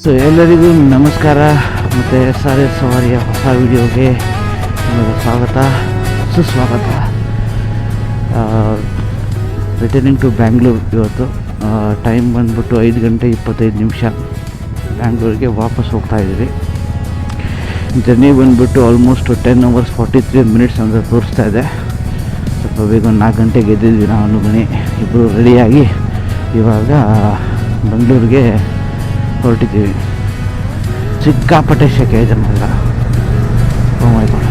So ಎಲ್ಲರಿಗೂ ನಮಸ್ಕಾರ ಮತ್ತು ಸಾರೆ ಸವಾರಿಯ ಹೊಸ ವಿಡಿಯೋಗೆ ನಿಮಗೆ ಸ್ವಾಗತ ಸುಸ್ವಾಗತ. Returning to Bangalore. ಇವತ್ತು ಟೈಮ್ ಬಂದ್ಬಿಟ್ಟು 5:25 ಬ್ಯಾಂಗ್ಳೂರಿಗೆ ವಾಪಸ್ ಹೋಗ್ತಾ ಇದ್ದೀವಿ. ಜರ್ನಿ ಬಂದುಬಿಟ್ಟು ಆಲ್ಮೋಸ್ಟ್ 10 hours 43 minutes ಅಂತ ತೋರಿಸ್ತಾ ಇದೆ. ಸ್ವಲ್ಪ ಬೇಗ 4 ಗಂಟೆಗೆ ಎದ್ದಿದ್ವಿ ನಾವು ಮನೆ ಇಬ್ಬರು ರೆಡಿಯಾಗಿ ಇವಾಗ ಬೆಂಗಳೂರಿಗೆ ಹೊರಟಿದ್ದೀವಿ. ಸಿಕ್ಕಾಪಟ್ಟೆ ಸೆಕೆ ಇದೆ ಮಲ್ಲ.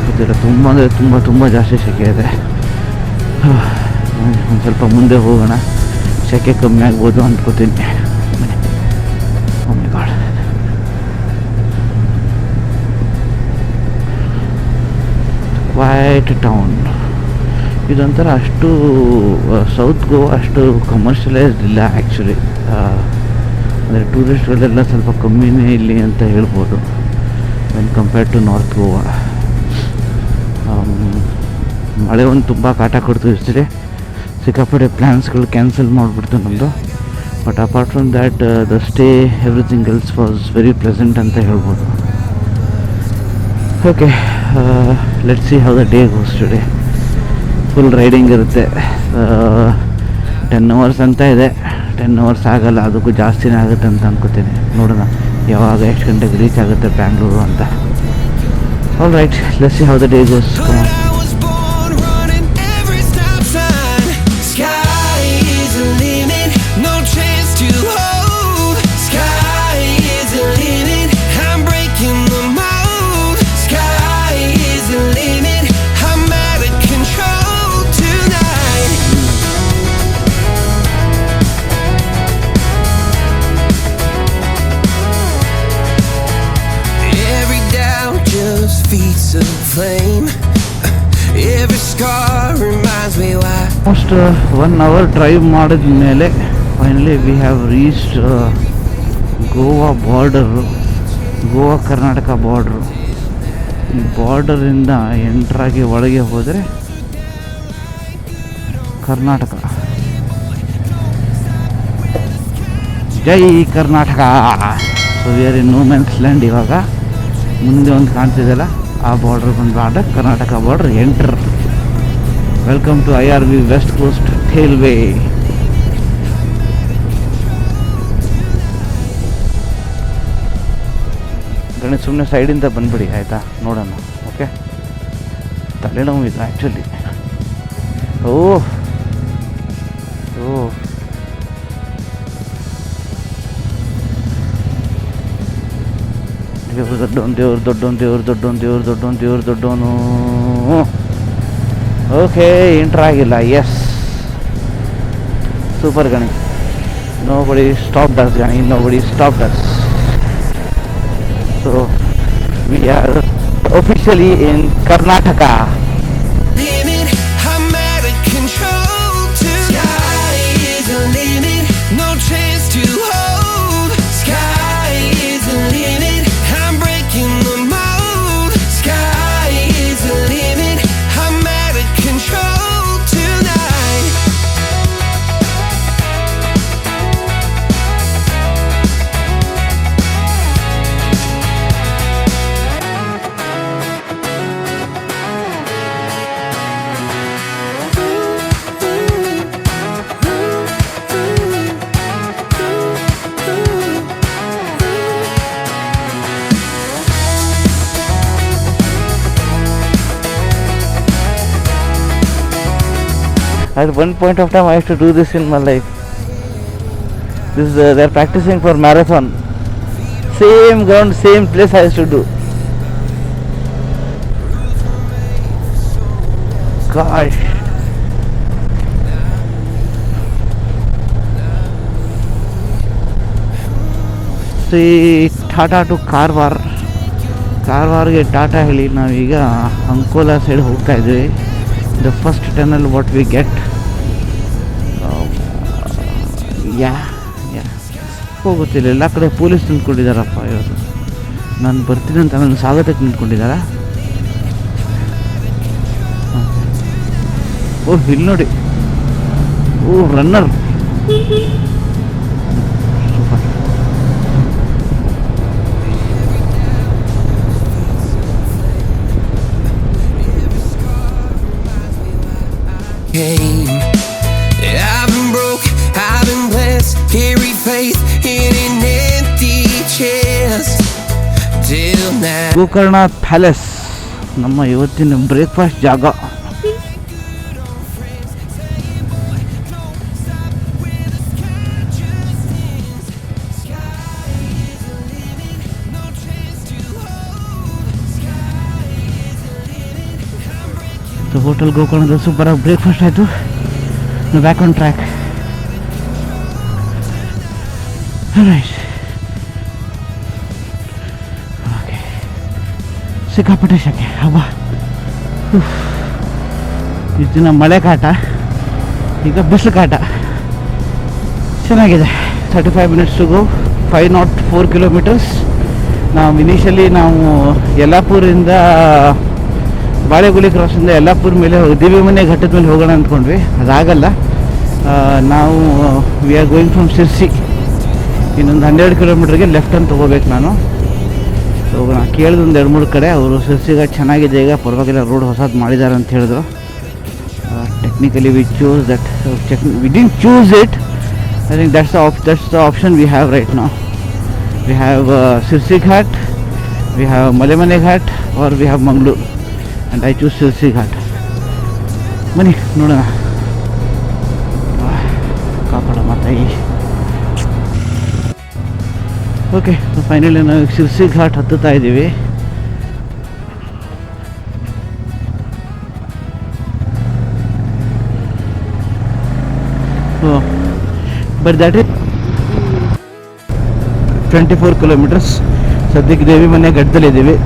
ಗೊತ್ತಿಲ್ಲ, ತುಂಬ ಅಂದರೆ ತುಂಬ ಜಾಸ್ತಿ ಸೆಕೆ ಇದೆ. ಒಂದು ಸ್ವಲ್ಪ ಮುಂದೆ ಹೋಗೋಣ, ಸೆಕೆ ಕಮ್ಮಿ ಆಗ್ಬೋದು ಅಂದ್ಕೋತೀನಿ. ಕ್ವೈಟ್ ಟೌನ್ ಇದೊಂಥರ ಅಷ್ಟು ಸೌತ್ ಗೋವಾ ಅಷ್ಟು ಕಮರ್ಷಿಯಲೈಸ್ಡ್ ಇಲ್ಲ ಆ್ಯಕ್ಚುಲಿ. ಅಂದರೆ ಟೂರಿಸ್ಟ್ಗಳೆಲ್ಲ ಸ್ವಲ್ಪ ಕಮ್ಮಿನೇ ಇಲ್ಲಿ ಅಂತ ಹೇಳ್ಬೋದು when compared to north Goa. ಮಳೆ ಒಂದು ತುಂಬ ಕಾಟ ಕೊಡ್ತು ಇರ್ತೀರಿ. ಸಿಕ್ಕಾಪಟ್ಟೆ ಪ್ಲ್ಯಾನ್ಸ್ಗಳು ಕ್ಯಾನ್ಸಲ್ ಮಾಡಿಬಿಡ್ತು ನಮ್ಮದು. But apart from that the stay everything else was very pleasant ಅಂತ ಹೇಳ್ಬೋದು. Okay, let's see how the day goes today. Full riding ಇರುತ್ತೆ. 10 hours ಅಂತ ಇದೆ. 10 hours ಆಗಲ್ಲ, ಅದಕ್ಕೂ ಜಾಸ್ತಿನೇ ಆಗುತ್ತೆ ಅಂತ ಅನ್ಕೋತೀನಿ. ನೋಡೋಣ ಯಾವಾಗ ಎಷ್ಟು ಗಂಟೆಗೆ ರೀಚ್ ಆಗುತ್ತೆ ಬ್ಯಾಂಗ್ಳೂರು ಅಂತ. All right, let's see how the day goes. Flame. Every scar reminds me why. Almost 1 hour drive ಮಾಡಿದ ಮೇಲೆ finally we have reached Goa border, Goa Karnataka border. ಈ ಬಾರ್ಡರಿಂದ ಎಂಟ್ರಾಗಿ ಒಳಗೆ ಹೋದರೆ ಕರ್ನಾಟಕ. ಜೈ Karnataka. So we are in no man's land. ಇವಾಗ ಮುಂದೆ ಒಂದು ಕಾಣ್ತಿದೆಯಲ್ಲ, ಆ ಬಾರ್ಡರ್ ಬಂದು Karnataka border enter. Welcome to IRB west coast railway. Ganesh ಸುಮ್ಮನೆ ಸೈಡಿಂದ ಬಂದ್ಬಿಡಿ ಆಯಿತಾ, ನೋಡೋಣ. ಓಕೆ, ತಲೆನೋವು ಇದು ಆ್ಯಕ್ಚುಲಿ. ಓಹ್ ದೇವ್ರು ದೊಡ್ಡವನು. ಓಕೆ, ಎಂಟ್ರ್ ಆಗಿಲ್ಲ. ಎಸ್, ಸೂಪರ್ ಗಣಿ. Nobody stopped us, Gani. Nobody stopped us. So we are officially in Karnataka. At one point of time I used to do this in my life. This they're practicing for marathon. Same ground, same place I used to do. Gosh. See, Tata to Karwar. ಕಾರ್ವಾರ್ಗೆ tata ಹೇಳಿ ನಾವೀಗ Ankola side ಹೋಗ್ತಾ ಇದ್ದೀವಿ. The first tunnel what we get. ಹೋಗುತ್ತಿಲ್ಲ, ಎಲ್ಲ ಕಡೆ police ನಿಂತ್ಕೊಂಡಿದ್ದಾರಪ್ಪ ಇವತ್ತು. ನಾನು ಬರ್ತೀನಿ ಅಂತ ನನ್ನ ಸ್ವಾಗತಕ್ಕೆ ನಿಂತ್ಕೊಂಡಿದ್ದಾರ. ಓಹ್, ಇಲ್ಲಿ ನೋಡಿ, ಓಹ್ runner. came. I've been broke, I've been blessed, carry faith in an empty chest till now. Gokarna palace ನಮ್ಮ ಇವತ್ತಿನ ಬ್ರೇಕ್ಫಾಸ್ಟ್ ಜಾಗ. ಹೋಟೆಲ್ ಗೋಕರ್ಣದ ಸೂಪರಾಗಿ ಬ್ರೇಕ್ಫಾಸ್ಟ್ ಆಯಿತು. Back on track. ಓಕೆ, ಸಿಕ್ಕಾಪಟ್ಟೆ ಶಕೆ ಹಬ್ಬ. ಇಷ್ಟು ದಿನ ಮಳೆ ಕಾಟ, ಈಗ ಬಿಸಿಲು ಕಾಟ. ಚೆನ್ನಾಗಿದೆ. 35 minutes ಟು ಗೋ, 504 kilometers. ನಾವು ಇನಿಷಿಯಲಿ ಯಲ್ಲಾಪುರಿಂದ ಬಾಳೆಗುಳಿ ಕ್ರಾಸಿಂದ ಯಲ್ಲಾಪುರ ಮೇಲೆ ದೇವಿಮನೆ ಘಟ್ಟದ ಮೇಲೆ ಹೋಗೋಣ ಅಂದ್ಕೊಂಡ್ವಿ. ಅದಾಗಲ್ಲ. ನಾವು we are going from Sirsi. ಇನ್ನೊಂದು 12 kilometerಗೆ ಲೆಫ್ಟ್ ಅಂತ ತೊಗೋಬೇಕು ನಾನು. ಹೋಗೋಣ ಕೇಳಿದ ಒಂದು 2-3 ಕಡೆ. ಅವರು ಸಿರ್ಸಿಗೆ ಚೆನ್ನಾಗಿದೆ, ಈಗ ಪರವಾಗಿಲ್ಲ, ರೋಡ್ ಹೊಸದು ಮಾಡಿದ್ದಾರೆ ಅಂತ ಹೇಳಿದ್ರು. Technically we choose that. We didn't choose it. I think that's the option we have right now. We have Sirsi Ghat, we have Malemane Ghat, or we have Mangaluru. and I choose Sirsi Ghat. ಬನ್ನಿ ನೋಡೋಣ. ಕಾಪಾಡ ಮಾತಾಯಿ. ಓಕೆ, ಫೈನಲಿ ನಾವು ಸಿರ್ಸಿ ಘಾಟ್ ಹತ್ತುತ್ತಾ ಇದ್ದೀವಿ. But that is 24 kilometers. ಸದ್ಯಕ್ಕೆ ದೇವಿ ಮನೆ ಘಟ್ಟದಲ್ಲಿದ್ದೀವಿ.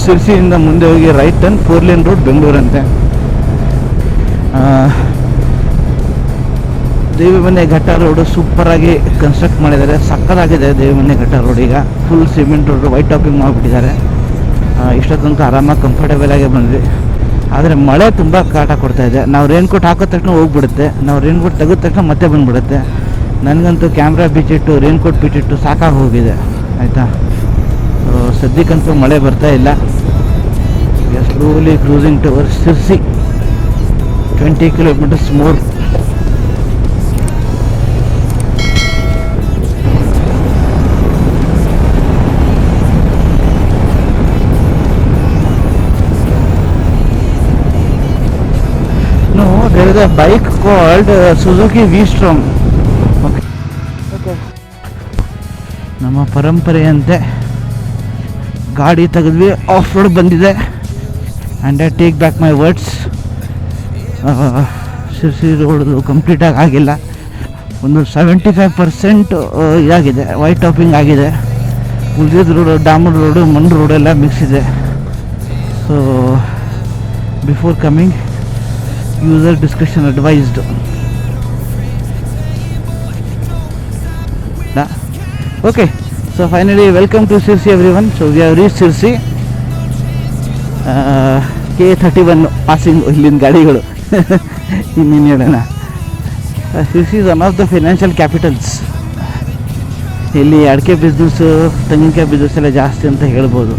ಸಿರ್ಸಿಯಿಂದ ಮುಂದೆ ಹೋಗಿ right turn, 4 lane road, ಬೆಂಗಳೂರಂತೆ. ದೇವಿಮನೆ ಘಟ್ಟ ರೋಡು ಸೂಪರಾಗಿ ಕನ್ಸ್ಟ್ರಕ್ಟ್ ಮಾಡಿದ್ದಾರೆ. ಸಕ್ಕತ್ತಾಗಿದೆ ದೇವಿಮನೆ ಘಟ್ಟ ರೋಡ್. ಈಗ full cement road, white topping ಮಾಡಿಬಿಟ್ಟಿದ್ದಾರೆ. ಇಷ್ಟ ತನಕ ಆರಾಮಾಗಿ ಕಂಫರ್ಟೇಬಲ್ ಆಗಿ ಬಂದ್ವಿ. ಆದರೆ ಮಳೆ ತುಂಬ ಕಾಟ ಕೊಡ್ತಾಯಿದೆ. ನಾವು ರೇನ್ಕೋಟ್ ಹಾಕಿದ ತಕ್ಷಣ ಹೋಗ್ಬಿಡುತ್ತೆ, ನಾವು ರೇನ್ಕೋಟ್ ತೆಗೆದ ತಕ್ಷಣ ಮತ್ತೆ ಬಂದುಬಿಡುತ್ತೆ. ನನಗಂತೂ ಕ್ಯಾಮ್ರಾ ಬಿಚ್ಚಿಟ್ಟು ರೇನ್ಕೋಟ್ ಬಿಚ್ಚಿಟ್ಟು ಸಾಕಾಗಿ ಹೋಗಿದೆ. ಆಯಿತಾ, ಸದ್ಯಕ್ಕಂತೂ ಮಳೆ ಬರ್ತಾ ಇಲ್ಲ. We are slowly cruising towards Sirsi. 20 kilometers more. No, there is a bike called Suzuki V-Strom. Okay. ನಮ್ಮ ಪರಂಪರೆಯಂತೆ ಗಾಡಿ ತೆಗೆದ್ವಿ, ಆಫ್ ರೋಡ್ ಬಂದಿದೆ. And I take back my words. Sirsi road ಕಂಪ್ಲೀಟಾಗಿ ಆಗಿಲ್ಲ. ಒಂದು 75% ಇದಾಗಿದೆ, ವೈಟ್ ಟಾಪಿಂಗ್ ಆಗಿದೆ. ಉಳಿದಿದ್ದ ರೋಡು, ಡಾಮರ್ ರೋಡು, ಮಣ್ಣು ರೋಡೆಲ್ಲ ಮಿಕ್ಸ್ ಇದೆ. So before coming, user discussion advised. Okay, so finally welcome to Sirsi everyone. So we have reached Sirsi. K31 passing ಇಲ್ಲಿನ ಗಾಡಿಗಳು. ಇನ್ನೇನು ಹೇಳೋಣ. Sirsi is one of the financial capitals. ಇಲ್ಲಿ ಅಡಿಕೆ ಬಿಸ್ನೆಸ್ಸು, ತೆಂಗಿನಕಾಯಿ ಬಿಸ್ನೆಸ್ ಎಲ್ಲ ಜಾಸ್ತಿ ಅಂತ ಹೇಳ್ಬೋದು.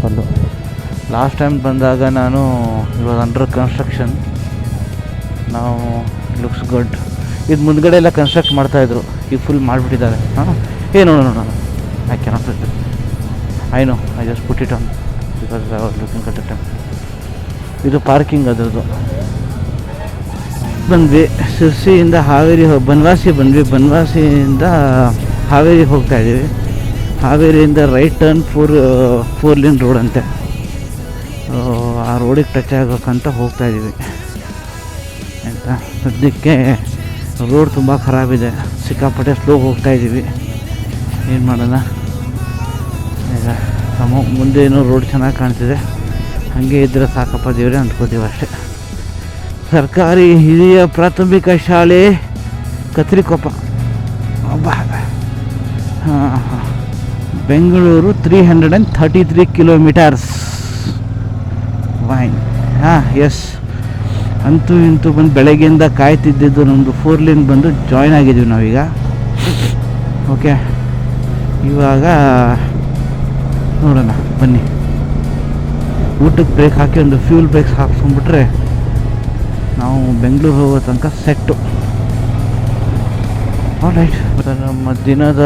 ಅಲ್ಲೂ ಲಾಸ್ಟ್ ಟೈಮ್ ಬಂದಾಗ ನಾನು ಇವಾಗ ಅಂಡರ್ ಕನ್ಸ್ಟ್ರಕ್ಷನ್. ನಾವು ಲುಕ್ಸ್ ಗುಡ್. ಇದು ಮುಂದ್ಗಡೆ ಎಲ್ಲ ಕನ್ಸ್ಟ್ರಕ್ಟ್ ಮಾಡ್ತಾಯಿದ್ರು, ಈಗ ಫುಲ್ ಮಾಡಿಬಿಟ್ಟಿದ್ದಾರೆ. ನೋಡೋಣ. I cannot writ. I know, I just put it on because I was looking at the time. ಇದು ಪಾರ್ಕಿಂಗ್ ಅದರದ್ದು. ಬಂದ್ವಿ ಸಿರ್ಸಿಯಿಂದ ಹಾವೇರಿ ಬನವಾಸಿ ಬಂದ್ವಿ. ಬನವಾಸಿಯಿಂದ ಹಾವೇರಿಗೆ ಹೋಗ್ತಾಯಿದ್ದೀವಿ. ಹಾವೇರಿಯಿಂದ ರೈಟ್ ಟರ್ನ್ 4 lane ರೋಡ್ ಅಂತೆ. ಆ ರೋಡಿಗೆ ಟಚ್ ಆಗೋಕ್ಕಂತ ಹೋಗ್ತಾಯಿದ್ದೀವಿ. ಆಯಿತಾ, ಸದ್ಯಕ್ಕೆ ರೋಡ್ ತುಂಬ ಖರಾಬಿದೆ, ಸಿಕ್ಕಾಪಟ್ಟೆ ಸ್ಲೋ ಹೋಗ್ತಾಯಿದ್ದೀವಿ. ಏನು ಮಾಡೋಣ. ಈಗ ಮುಂದೆ ಏನೋ ರೋಡ್ ಚೆನ್ನಾಗಿ ಕಾಣ್ತಿದೆ, ಹಾಗೆ ಇದ್ದರೆ ಸಾಕಪ್ಪ ದೇವ್ರೆ ಅಂದ್ಕೋತೀವಿ ಅಷ್ಟೇ. ಸರ್ಕಾರಿ ಹಿರಿಯ ಪ್ರಾಥಮಿಕ ಶಾಲೆ ಕತ್ರಿಕೊಪ್ಪ. ಬೆಂಗಳೂರು 333 kilometers. ವೈನ್. ಎಸ್, ಅಂತೂ ಇಂತೂ ಬಂದು ಬೆಳಗ್ಗೆಯಿಂದ ಕಾಯ್ತಿದ್ದಿದ್ದು ನಮ್ಮದು 4 lane ಬಂದು ಜಾಯ್ನ್ ಆಗಿದ್ದೀವಿ ನಾವೀಗ. ಓಕೆ, ಇವಾಗ ನೋಡೋಣ ಬನ್ನಿ. ಊಟಕ್ಕೆ ಬ್ರೇಕ್ ಹಾಕಿ ಒಂದು ಫ್ಯೂಲ್ ಬ್ರೇಕ್ಸ್ ಹಾಕ್ಸ್ಕೊಂಡ್ಬಿಟ್ರೆ ನಾವು ಬೆಂಗಳೂರು ಹೋಗೋ ತನಕ ಸೆಟ್ಟು. ಆಲ್ರೈಟ್, ನಮ್ಮ ದಿನದ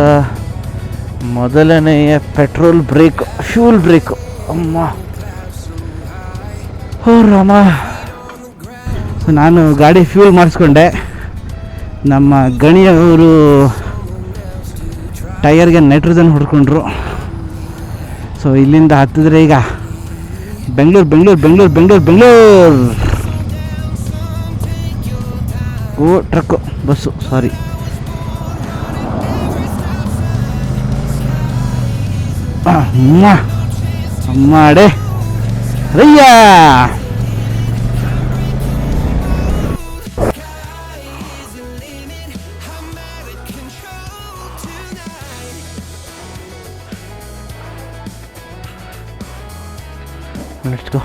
ಮೊದಲನೆಯ ಪೆಟ್ರೋಲ್ ಬ್ರೇಕ್, ಫ್ಯೂಲ್ ಬ್ರೇಕು. ಅಮ್ಮ ಓ ರಾಮ. ನಾನು ಗಾಡಿ ಫ್ಯೂಲ್ ಮಾಡಿಸ್ಕೊಂಡೆ. ನಮ್ಮ ಗಣಿಯವರು ಟೈರ್ಗೆ ನೈಟ್ರೋಜನ್ ಹೊಡ್ಕೊಂಡ್ರು. ಸೊ ಇಲ್ಲಿಂದ ಹತ್ತಿದ್ರೆ ಈಗ Bengaluru Bengaluru Bengaluru Bengaluru Bengaluru. Oh truck, bus, sorry. ಅಮ್ಮಾಡೆ ರಯ್ಯ. Let's go.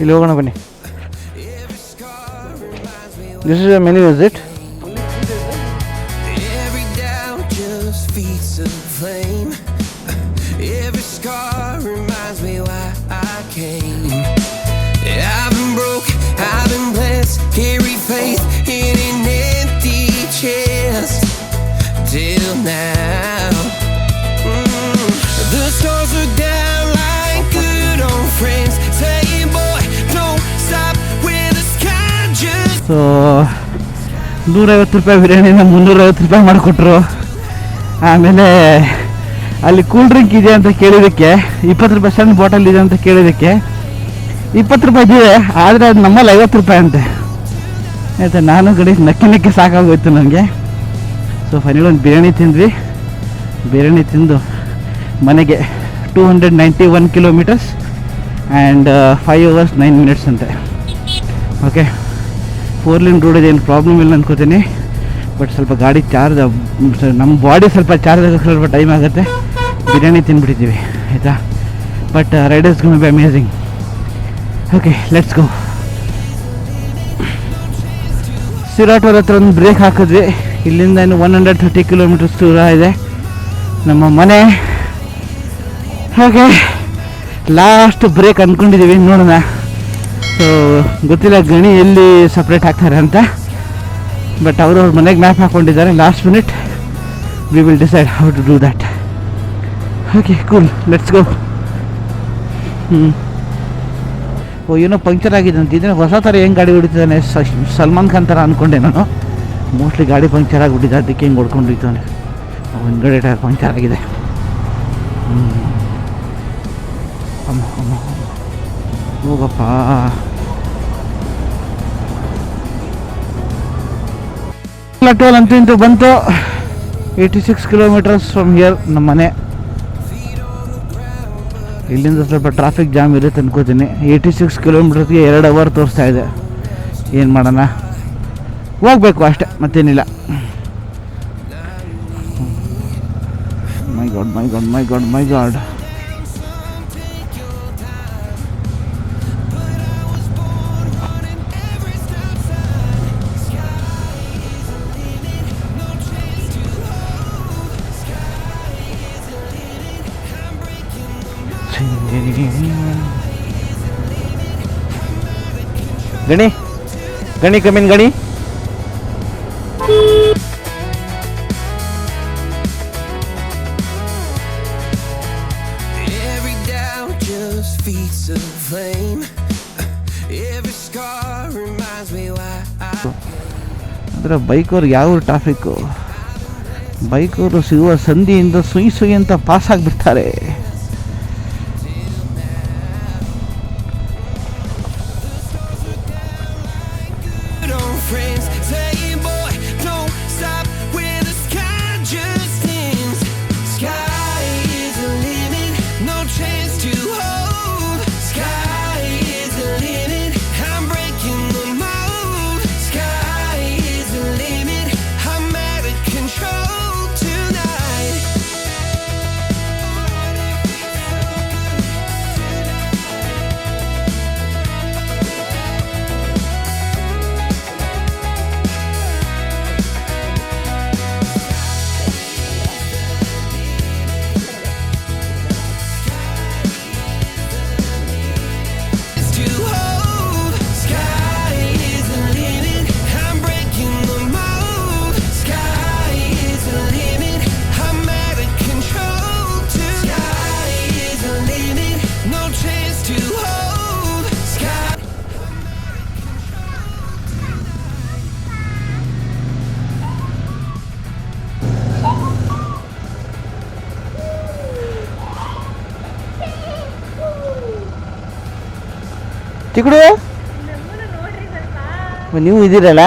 ಇಲ್ಲಿ ಹೋಗೋಣ ಬನ್ನಿ. This is a menu, is it? Every doubt just feeds a flame. Every scar reminds me why I came. I've been broke, I've been blessed, carry faith in an empty chest till now. The stars are down like good old friends, saying boy don't stop when the sky just. So 150 ರೂಪಾಯಿ ಬಿರಿಯಾನಿನ 350 ರೂಪಾಯಿ ಮಾಡಿಕೊಟ್ರು. ಆಮೇಲೆ ಅಲ್ಲಿ cool drink ಇದೆ ಅಂತ ಕೇಳಿದ್ದಕ್ಕೆ 20 ರೂಪಾಯಿ ಸಣ್ಣ ಬಾಟಲ್ ಇದೆ ಅಂತ ಕೇಳಿದ್ದಕ್ಕೆ 20 ರೂಪಾಯಿ ಇದೆ, ಆದರೆ ಅದು ನಮ್ಮಲ್ಲಿ 50 ರೂಪಾಯಿ ಅಂತೆ. ಆಯಿತಾ, ನಾನು ಗಡಿ ನಕ್ಕಿ ಸಾಕಾಗೋಯ್ತು ನನಗೆ. ಸೊ ಫೈನಲ್ ಒಂದು ಬಿರಿಯಾನಿ ತಿಂದ್ವಿ. ಬಿರಿಯಾನಿ ತಿಂದು ಮನೆಗೆ 291 ಕಿಲೋಮೀಟರ್ಸ್ ಆ್ಯಂಡ್ 5 hours 9 minutes ಅಂತೆ. ಓಕೆ, 4 lane ರೋಡ್ ಏನು ಪ್ರಾಬ್ಲಮ್ ಇಲ್ಲ ಅಂದ್ಕೋತೀನಿ. ಬಟ್ ಸ್ವಲ್ಪ ಗಾಡಿ ಚಾರ್ಜ್, ನಮ್ಮ ಬಾಡಿ ಸ್ವಲ್ಪ ಚಾರ್ಜ್ ಆಗೋಕ್ಕೆ ಸ್ವಲ್ಪ ಟೈಮ್ ಆಗುತ್ತೆ. ಬಿರಿಯಾನಿ ತಿಂದ್ಬಿಟ್ಟಿದ್ದೀವಿ ಆಯಿತಾ. But riders gonna be amazing. Okay, let's go. ಸಿರಾಟೋರ್ ಹತ್ರ ಒಂದು ಬ್ರೇಕ್ ಹಾಕಿದ್ವಿ. ಇಲ್ಲಿಂದ ಇನ್ನು 130 ಕಿಲೋಮೀಟರ್ಸ್ ದೂರ ಇದೆ ನಮ್ಮ ಮನೆ. ಓಕೆ, ಲಾಸ್ಟ್ ಬ್ರೇಕ್ ಅಂದ್ಕೊಂಡಿದ್ದೀವಿ, ನೋಡೋಣ. ಸೊ ಗೊತ್ತಿಲ್ಲ ಗಣಿ ಎಲ್ಲಿ ಸಪ್ರೇಟ್ ಆಗ್ತಾರೆ ಅಂತ. ಬಟ್ ಅವ್ರ ಮನೆಗೆ ಮ್ಯಾಪ್ ಹಾಕ್ಕೊಂಡಿದ್ದಾರೆ. Last minute we will decide how to do that. Okay, cool, let's go. Oh, ಏನೋ ಪಂಕ್ಚರ್ ಆಗಿದೆ ಅಂತ. ಇದನ್ನು ಹೊಸ ಥರ ಹೆಂಗೆ ಗಾಡಿ ಹೊಡಿತಿದ್ದಾನೆ, ಸಲ್ಮಾನ್ ಖಾನ್ ಥರ ಅಂದ್ಕೊಂಡೆ ನಾನು. ಮೋಸ್ಟ್ಲಿ ಗಾಡಿ ಪಂಕ್ಚರ್ ಆಗಿಬಿಟ್ಟಿದೆ, ಅದಕ್ಕೆ ಹೆಂಗೆ ಹೊಡ್ಕೊಂಡಿದ್ದಾನೆ. ಹಿಂದ್ಗಡೆ ಟೈರ್ ಪಂಕ್ಚರ್ ಆಗಿದೆ. ಅಮ್ಮ ಅಮ್ಮ ಹೋಗಪ್ಪ. ಟೋಲ್ ಅಂತೂ ಇಂತೂ ಬಂತು. 86 ಕಿಲೋಮೀಟರ್ಸ್ ಫ್ರಮ್ ಹಿಯರ್ ನಮ್ಮ ಮನೆ. ಇಲ್ಲಿಂದ ಸ್ವಲ್ಪ ಟ್ರಾಫಿಕ್ ಜಾಮ್ ಇರುತ್ತೆ ಅನ್ಕೋತೀನಿ. 86 ಕಿಲೋಮೀಟರ್ಸ್ಗೆ 2 hour ತೋರಿಸ್ತಾ ಇದೆ. ಏನು ಮಾಡೋಣ, ಹೋಗ್ಬೇಕು ಅಷ್ಟೇ, ಮತ್ತೇನಿಲ್ಲ. ಮೈ ಗಾಡ್ ಮೈ ಗಾಡ್ ಮೈ ಗಾಡ್ ಮೈ ಗಾಡ್. ಗಣಿ ಗಣಿ ಕಮಿನ್ ಗಣಿ. Every doubt just feeds a flame. Every scar reminds me why I. ಅಂದರೆ ಬೈಕವ್ರು ಯಾವ ಟ್ರಾಫಿಕ್ಕು, ಬೈಕವರು ಸಿಗುವ ಸಂಧಿಯಿಂದ ಸುಯಿ ಅಂತ ಪಾಸ್ ಆಗಿಬಿಡ್ತಾರೆ. ಚಿಕ್ಕಡು ನೀವು ಇದ್ದೀರಲ್ಲ